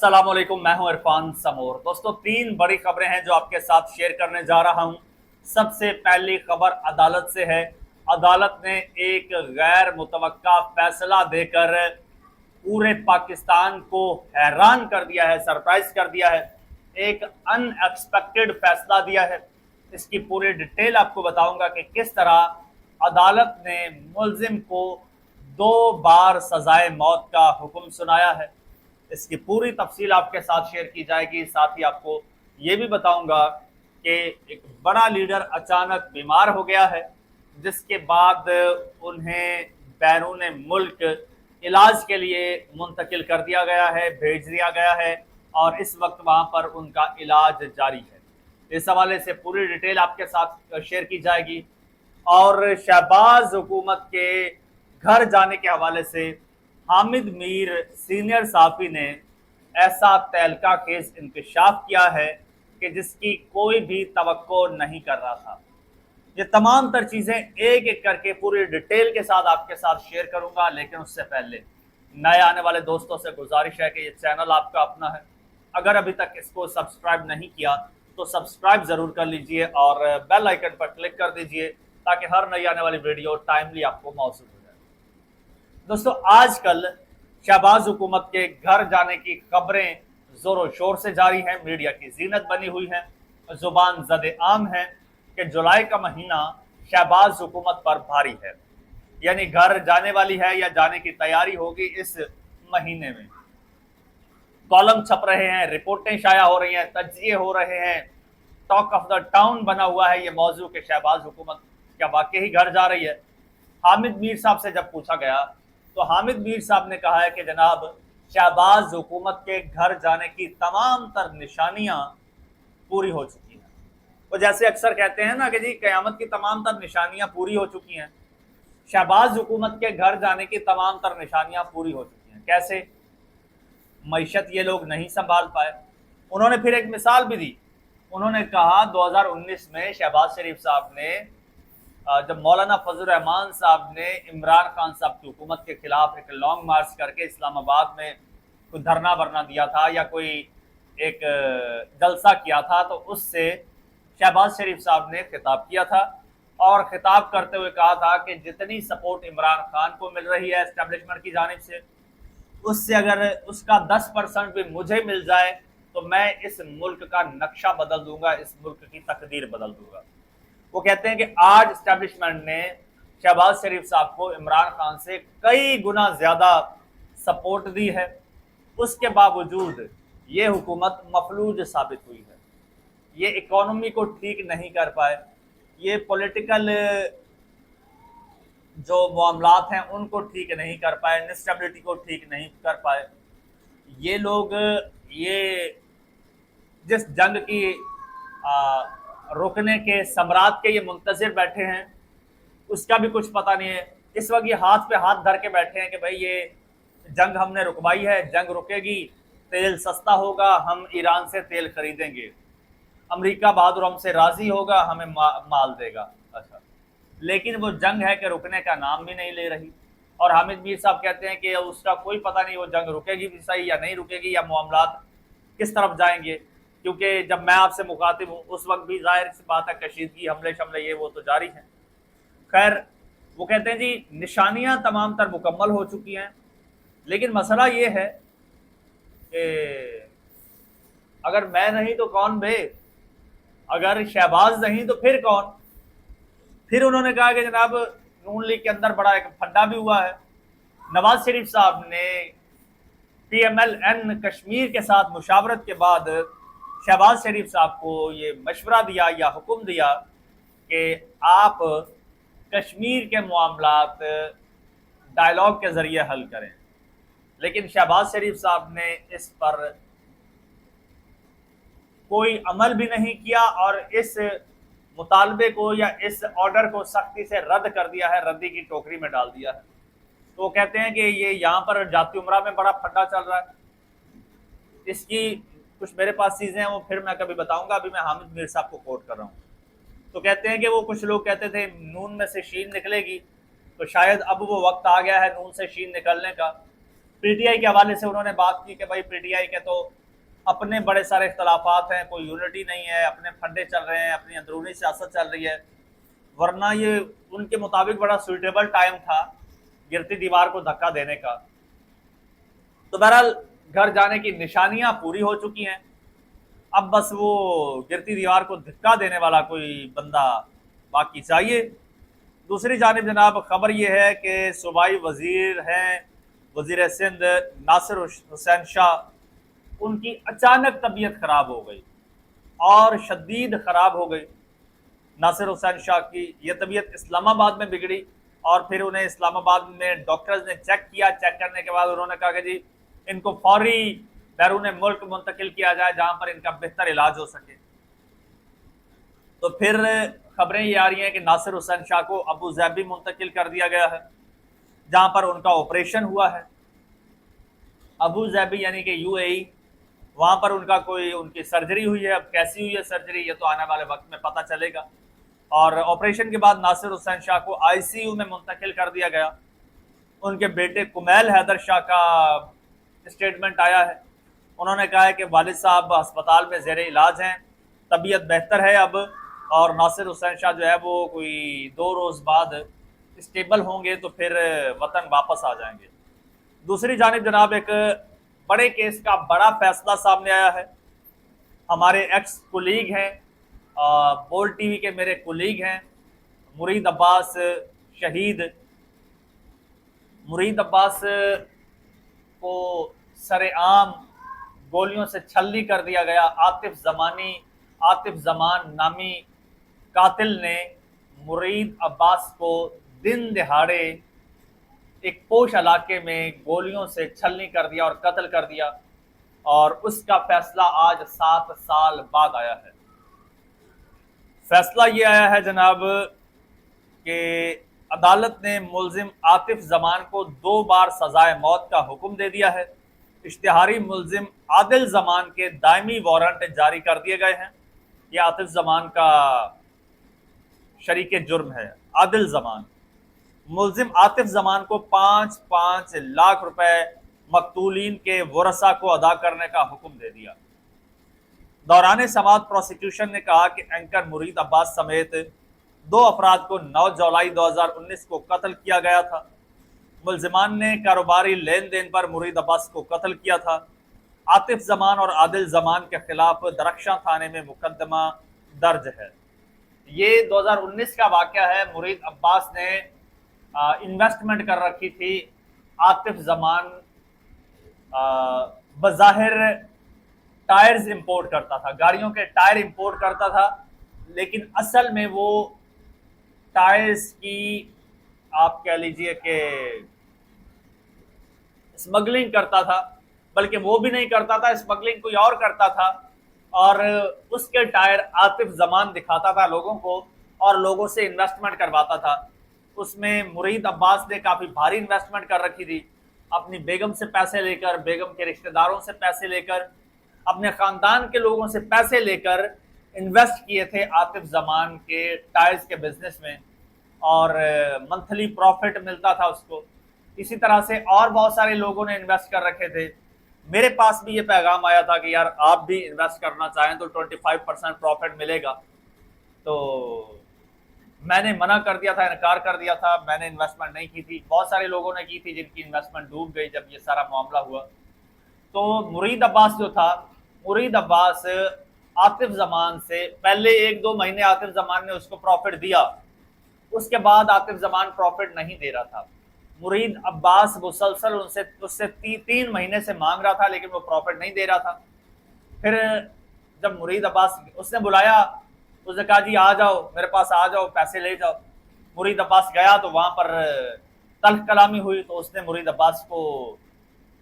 अस्सलाम वालेकुम, मैं हूं इरफान समोर। दोस्तों, तीन बड़ी खबरें हैं जो आपके साथ शेयर करने जा रहा हूं। सबसे पहली खबर अदालत से है। अदालत ने एक गैर मुतवक्का फैसला देकर पूरे पाकिस्तान को हैरान कर दिया है, सरप्राइज कर दिया है। एक अनएक्सपेक्टेड फैसला दिया है। इसकी पूरी डिटेल आपको बताऊंगा कि किस तरह अदालत ने मुल्जिम को 2 बार सजाए मौत का हुक्म सुनाया है। इसकी पूरी तफसील आपके साथ शेयर की जाएगी। साथ ही आपको ये भी बताऊंगा कि एक बड़ा लीडर अचानक बीमार हो गया है, जिसके बाद उन्हें बैरून मुल्क इलाज के लिए मुंतकिल कर दिया गया है, भेज दिया गया है और इस वक्त वहाँ पर उनका इलाज जारी है। इस हवाले से पूरी डिटेल आपके साथ शेयर की जाएगी। और शहबाज हुकूमत के घर जाने के हवाले से हामिद मीर सीनियर साफ़ी ने ऐसा तहलका केस इंकशाफ किया है कि जिसकी कोई भी तवक्को नहीं कर रहा था। ये तमाम तर चीज़ें एक एक करके पूरी डिटेल के साथ आपके साथ शेयर करूंगा, लेकिन उससे पहले नए आने वाले दोस्तों से गुजारिश है कि ये चैनल आपका अपना है। अगर अभी तक इसको सब्सक्राइब नहीं किया तो सब्सक्राइब ज़रूर कर लीजिए और बेल आइकन पर क्लिक कर दीजिए ताकि हर नई आने वाली वीडियो टाइमली आपको मौसूल हो जाए। दोस्तों, आजकल शहबाज हुकूमत के घर जाने की खबरें जोरों शोर से जारी हैं, मीडिया की जीनत बनी हुई है। जुबान ज़द आम है कि जुलाई का महीना शहबाज हुकूमत पर भारी है, यानी घर जाने वाली है या जाने की तैयारी होगी इस महीने में। कॉलम छप रहे हैं, रिपोर्टें शाया हो रही हैं, तज्जिए हो रहे हैं, टॉक ऑफ द टाउन बना हुआ है ये मौजू कि शहबाज हुकूमत क्या वाकई ही घर जा रही है। हामिद मीर साहब से जब पूछा गया तो हामिद मीर साहब ने कहा है कि जनाब, शहबाज हुकूमत के घर जाने की तमाम तर निशानियां पूरी हो चुकी हैं। वो जैसे अक्सर कहते हैं ना कि जी क़यामत की तमाम तर निशानियां पूरी हो चुकी हैं, शहबाज हुकूमत के घर जाने की तमाम तर निशानियां पूरी हो चुकी हैं। कैसे? मईशत ये लोग नहीं संभाल पाए। उन्होंने फिर एक मिसाल भी दी। उन्होंने कहा 2019 में शहबाज शरीफ साहब ने जब मौलाना फजल रहमान साहब ने इमरान खान साहब की हुकूमत के खिलाफ एक लॉन्ग मार्च करके इस्लामाबाद में कोई धरना वरना दिया था या कोई एक जलसा किया था, तो उससे शहबाज शरीफ साहब ने खिताब किया था और खिताब करते हुए कहा था कि जितनी सपोर्ट इमरान खान को मिल रही है एस्टेब्लिशमेंट की जानिब से, उससे अगर उसका 10% भी मुझे मिल जाए तो मैं इस मुल्क का नक्शा बदल दूंगा, इस मुल्क की तकदीर बदल दूंगा। वो कहते हैं कि आज एस्टेब्लिशमेंट ने शहबाज शरीफ साहब को इमरान खान से कई गुना ज़्यादा सपोर्ट दी है, उसके बावजूद ये हुकूमत मफलूज साबित हुई है। ये इकोनॉमी को ठीक नहीं कर पाए, ये पॉलिटिकल जो मामलात हैं उनको ठीक नहीं कर पाए, इंस्टेबिलिटी को ठीक नहीं कर पाए। ये लोग ये जिस जंग की रुकने के सम्राट के ये मुंतज़िर बैठे हैं, उसका भी कुछ पता नहीं है। इस वक्त ये हाथ पे हाथ धर के बैठे हैं कि भाई ये जंग हमने रुकवाई है, जंग रुकेगी, तेल सस्ता होगा, हम ईरान से तेल खरीदेंगे, अमेरिका बहादुर हमसे राज़ी होगा, हमें माल देगा। अच्छा, लेकिन वो जंग है कि रुकने का नाम भी नहीं ले रही। और हामिद मीर साहब कहते हैं कि उसका कोई पता नहीं, वो जंग रुकेगी भी सही या नहीं रुकेगी, या मामलात किस तरफ जाएंगे। क्योंकि जब मैं आपसे मुखातिब हूँ उस वक्त भी जाहिर सी बात है कशीदगी, हमले शमले ये वो तो जारी हैं। खैर, वो कहते हैं जी निशानियां तमाम तर मुकम्मल हो चुकी हैं, लेकिन मसला ये है कि अगर मैं नहीं तो कौन बे, अगर शहबाज नहीं तो फिर कौन। फिर उन्होंने कहा कि जनाब नून लीग के अंदर बड़ा एक फड्डा भी हुआ है। नवाज शरीफ साहब ने PMLN कश्मीर के साथ मुशावरत के बाद शहबाज शरीफ साहब को ये मशवरा दिया या हुक्म दिया कि आप कश्मीर के मामलात डायलॉग के ज़रिए हल करें, लेकिन शहबाज शरीफ साहब ने इस पर कोई अमल भी नहीं किया और इस मुतालबे को या इस ऑर्डर को सख्ती से रद्द कर दिया है, रद्दी की टोकरी में डाल दिया है। तो वो कहते हैं कि ये यहाँ पर जाती उमरा में बड़ा फड्डा चल रहा है। इसकी कुछ मेरे पास चीज़ें हैं, वो फिर मैं कभी बताऊंगा, अभी मैं हामिद मीर साहब को कोट कर रहा हूँ। तो कहते हैं कि वो कुछ लोग कहते थे नून में से शीन निकलेगी, तो शायद अब वो वक्त आ गया है नून से शीन निकलने का। پی ٹی آئی کے حوالے سے انہوں نے بات کی کہ بھائی پی ٹی آئی کے تو اپنے بڑے سارے اختلافات ہیں، کوئی یونٹی نہیں ہے، اپنے پھڈے چل رہے ہیں، اپنی اندرونی سیاست چل رہی ہے، ورنہ یہ ان کے مطابق بڑا سوٹیبل ٹائم تھا گرتی دیوار کو دھکا دینے کا۔ تو بہرحال گھر جانے کی نشانیاں پوری ہو چکی ہیں، اب بس وہ گرتی دیوار کو دھکا دینے والا کوئی بندہ باقی چاہیے۔ دوسری جانب جناب خبر یہ ہے کہ صوبائی وزیر ہیں وزیر سندھ ناصر حسین شاہ، ان کی اچانک طبیعت خراب ہو گئی اور شدید خراب ہو گئی۔ ناصر حسین شاہ کی یہ طبیعت اسلام آباد میں بگڑی اور پھر انہیں اسلام آباد میں ڈاکٹرز نے چیک کیا، چیک کرنے کے بعد انہوں نے کہا کہ جی ان کو فوری بیرون ملک منتقل کیا جائے جہاں پر ان کا بہتر علاج ہو سکے۔ تو پھر خبریں یہ آ رہی ہیں کہ ناصر حسین شاہ کو ابو ظبی منتقل کر دیا گیا ہے جہاں پر ان کا آپریشن ہوا ہے۔ ابو ظبی یعنی کہ یو اے ای، وہاں پر ان کا کوئی ان کی سرجری ہوئی ہے، اب کیسی ہوئی ہے سرجری یہ تو آنے والے وقت میں پتہ چلے گا۔ اور آپریشن کے بعد ناصر حسین شاہ کو آئی سی یو میں منتقل کر دیا گیا۔ ان کے بیٹے کمیل حیدر شاہ کا اسٹیٹمنٹ آیا ہے، انہوں نے کہا ہے کہ والد صاحب ہسپتال میں زیر علاج ہیں، طبیعت بہتر ہے اب، اور ناصر حسین شاہ جو ہے وہ کوئی 2 روز بعد اسٹیبل ہوں گے تو پھر وطن واپس آ جائیں گے۔ دوسری جانب جناب ایک بڑے کیس کا بڑا فیصلہ سامنے آیا ہے۔ ہمارے ایکس کولیگ ہیں، بول ٹی وی کے میرے کولیگ ہیں، مرید عباس شہید، مرید عباس کو سر عام گولیوں سے چھلنی کر دیا گیا۔ عاطف زمان نامی قاتل نے مرید عباس کو دن دہاڑے ایک پوش علاقے میں گولیوں سے چھلنی کر دیا اور قتل کر دیا، اور اس کا فیصلہ آج 7 سال بعد آیا ہے۔ فیصلہ یہ آیا ہے جناب کہ عدالت نے ملزم عاطف زمان کو 2 بار سزائے موت کا حکم دے دیا ہے۔ اشتہاری ملزم عادل زمان کے دائمی وارنٹ جاری کر دیے گئے ہیں۔ یہ عاطف زمان کا شریک جرم ہے۔ عادل زمان ملزم عاطف زمان کو 5 لاکھ روپے مقتولین کے ورثاء کو ادا کرنے کا حکم دے دیا۔ دوران سماعت پروسیکیوشن نے کہا کہ اینکر مرید عباس سمیت 2 افراد کو 9 جولائی 2019 کو قتل کیا گیا تھا۔ ملزمان نے کاروباری لین دین پر مرید عباس کو قتل کیا تھا۔ عاطف زمان اور عادل زمان کے خلاف درخشاں تھانے میں مقدمہ درج ہے۔ یہ 2019 کا واقعہ ہے۔ مرید عباس نے انویسٹمنٹ کر رکھی تھی۔ عاطف زمان بظاہر ٹائرز امپورٹ کرتا تھا، گاڑیوں کے ٹائر امپورٹ کرتا تھا، لیکن اصل میں وہ ٹائرز کی آپ کہہ لیجئے کہ اسمگلنگ کرتا تھا، بلکہ وہ بھی نہیں کرتا تھا، اسمگلنگ کوئی اور کرتا تھا، اور اس کے ٹائر عاطف زمان دکھاتا تھا لوگوں کو اور لوگوں سے انویسٹمنٹ کرواتا تھا۔ اس میں مرید عباس نے کافی بھاری انویسٹمنٹ کر رکھی تھی، اپنی بیگم سے پیسے لے کر، بیگم کے رشتہ داروں سے پیسے لے کر، اپنے خاندان کے لوگوں سے پیسے لے کر انویسٹ کیے تھے عاطف زمان کے ٹائرز کے بزنس میں، اور منتھلی پروفٹ ملتا تھا اس کو۔ اسی طرح سے اور بہت سارے لوگوں نے انویسٹ کر رکھے تھے۔ میرے پاس بھی یہ پیغام آیا تھا کہ یار آپ بھی انویسٹ کرنا چاہیں تو 25% پروفٹ ملے گا، تو میں نے منع کر دیا تھا، انکار کر دیا تھا، میں نے انویسٹمنٹ نہیں کی تھی۔ بہت سارے لوگوں نے کی تھی جن کی انویسٹمنٹ ڈوب گئی جب یہ سارا معاملہ ہوا۔ تو مرید عباس جو تھا، مرید عباس عاطف زمان سے پہلے 1-2 مہینے عاطف زمان نے اس کو پروفٹ دیا، اس کے بعد عاطف زمان پروفٹ نہیں دے رہا تھا۔ مرید عباس مسلسل اس سے 3 مہینے سے مانگ رہا تھا لیکن وہ پروفٹ نہیں دے رہا تھا۔ پھر جب مرید عباس اس نے بلایا، اس نے کہا جی آ جاؤ میرے پاس، آ جاؤ پیسے لے جاؤ۔ مرید عباس گیا تو وہاں پر تلخ کلامی ہوئی، تو اس نے مرید عباس کو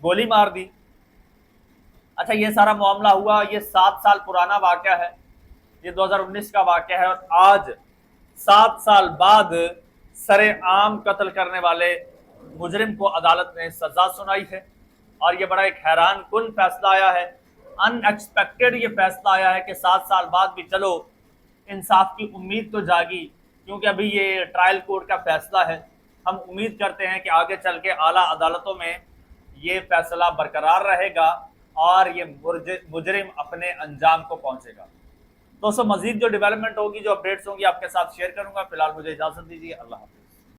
گولی مار دی۔ اچھا یہ سارا معاملہ ہوا، یہ 7 سال پرانا واقعہ ہے، یہ 2019 کا واقعہ ہے، اور آج 7 سال بعد سر عام قتل کرنے والے مجرم کو عدالت نے سزا سنائی ہے، اور یہ بڑا ایک حیران کن فیصلہ آیا ہے، ان ایکسپیکٹڈ یہ فیصلہ آیا ہے کہ 7 سال بعد بھی چلو انصاف کی امید تو جاگی، کیونکہ ابھی یہ ٹرائل کورٹ کا فیصلہ ہے۔ ہم امید کرتے ہیں کہ آگے چل کے اعلیٰ عدالتوں میں یہ فیصلہ برقرار رہے گا اور یہ مجرم اپنے انجام کو پہنچے گا۔ دوستو مزید جو ڈیولپمنٹ ہوگی، جو اپڈیٹس ہوں گی آپ کے ساتھ شیئر کروں گا۔ فی الحال مجھے اجازت دیجیے، اللہ حافظ۔